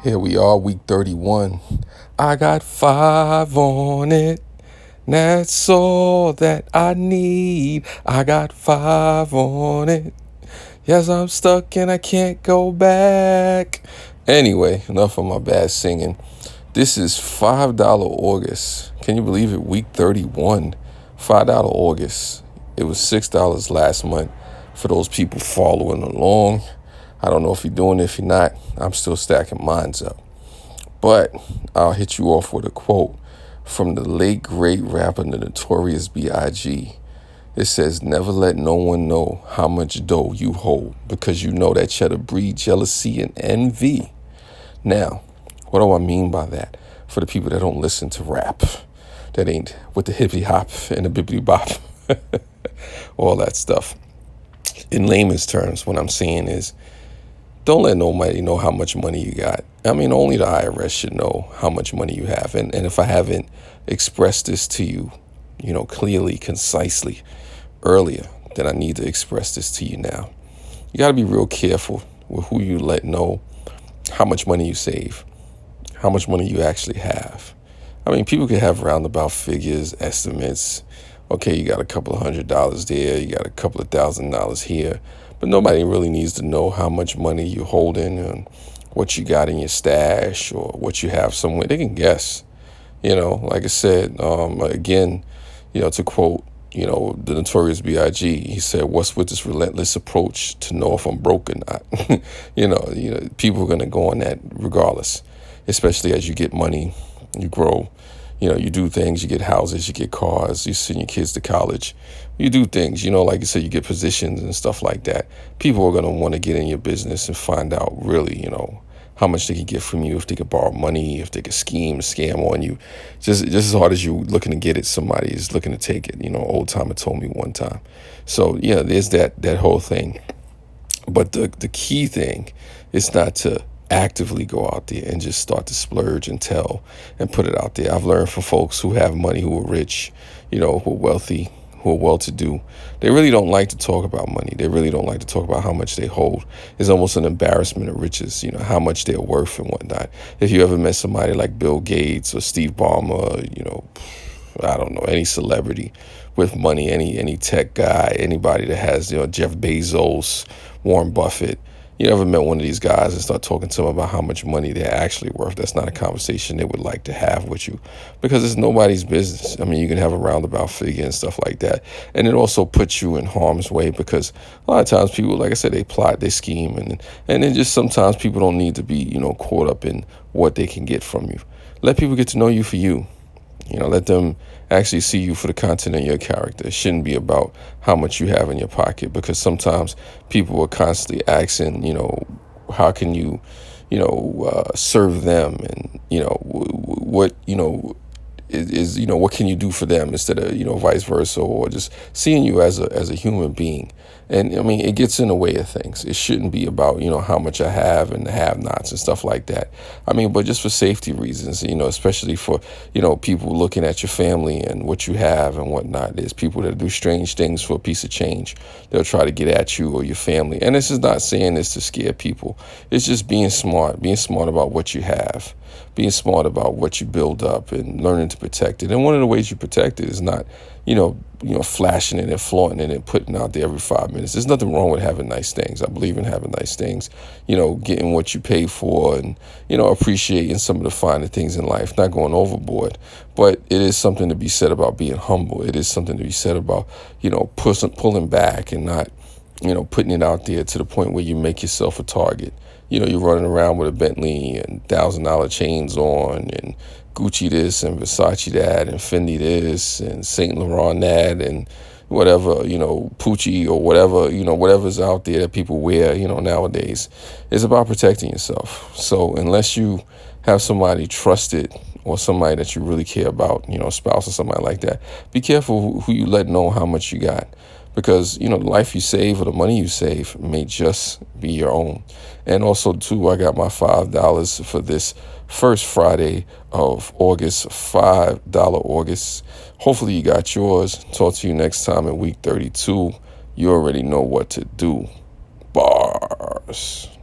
Here we are, week 31. I got 5 on it. That's all that I need. I got 5 on it. Yes, I'm stuck and I can't go back. Anyway, enough of my bad singing. This is $5 August. Can you believe it? Week 31. $5 August. It was $6 last month for those people following along. I don't know if you're doing it. If you're not, I'm still stacking mines up. But I'll hit you off with a quote from the late great rapper, the Notorious B.I.G. It says, "Never let no one know how much dough you hold, because you know that cheddar breed jealousy and envy." Now, what do I mean by that? For the people that don't listen to rap, that ain't with the hippie hop and the bibbity bop, all that stuff. In layman's terms, what I'm saying is, don't let nobody know how much money you got. I mean, only the IRS should know how much money you have. And if I haven't expressed this to you, clearly, concisely earlier, then I need to express this to you now. You got to be real careful with who you let know how much money you save, how much money you actually have. I mean, people can have roundabout figures, estimates. Okay, you got a couple of $100 there, you got a couple of $1,000 here, but nobody really needs to know how much money you're holding and what you got in your stash or what you have somewhere. They can guess. Like I said, again, to quote, the Notorious B.I.G., he said, "What's with this relentless approach to know if I'm broke or not?" People are going to go on that regardless, especially as you get money, you grow. You do things, you get houses, you get cars, you send your kids to college, you do things, like you said, you get positions and stuff like that. People are going to want to get in your business and find out really, how much they can get from you, if they could borrow money, if they could scheme, scam on you. Just as hard as you looking to get it, somebody is looking to take it. Old timer told me one time. So, yeah, there's that whole thing. But the key thing is not to actively go out there and just start to splurge and tell and put it out there. I've learned from folks who have money, who are rich, who are wealthy, who are well-to-do. They really don't like to talk about money. They really don't like to talk about how much they hold. It's almost an embarrassment of riches, how much they're worth and whatnot. If you ever met somebody like Bill Gates or Steve Ballmer, I don't know, any celebrity with money, any tech guy, anybody that has, Jeff Bezos, Warren Buffett. You ever met one of these guys and start talking to them about how much money they're actually worth? That's not a conversation they would like to have with you, because it's nobody's business. I mean, you can have a roundabout figure and stuff like that. And it also puts you in harm's way, because a lot of times people, like I said, they plot, they scheme, and then just sometimes people don't need to be, caught up in what they can get from you. Let people get to know you for you. Let them actually see you for the content of your character. It shouldn't be about how much you have in your pocket, because sometimes people are constantly asking, how can you, serve them, and, what, what can you do for them, instead of, vice versa, or just seeing you as a human being. And I mean, it gets in the way of things. It shouldn't be about, how much I have and the have-nots and stuff like that. I mean, but just for safety reasons, especially for, people looking at your family and what you have and whatnot. There's people that do strange things for a piece of change. They'll try to get at you or your family. And this is not saying this to scare people. It's just being smart about what you have, being smart about what you build up, and learning to protect it. And one of the ways you protect it is not, flashing it and flaunting it and putting out there every 5 minutes. There's nothing wrong with having nice things. I believe in having nice things, getting what you pay for, and, appreciating some of the finer things in life, not going overboard. But it is something to be said about being humble. It is something to be said about, pulling back and not, putting it out there to the point where you make yourself a target. You're running around with a Bentley and $1,000 chains on, and Gucci this and Versace that and Fendi this and Saint Laurent that and whatever, Pucci or whatever, whatever's out there that people wear, nowadays. It's about protecting yourself. So unless you have somebody trusted or somebody that you really care about, a spouse or somebody like that, be careful who you let know how much you got. Because, the life you save or the money you save may just be your own. And also, too, I got my $5 for this first Friday of August, $5 August. Hopefully you got yours. Talk to you next time in week 32. You already know what to do. Bars.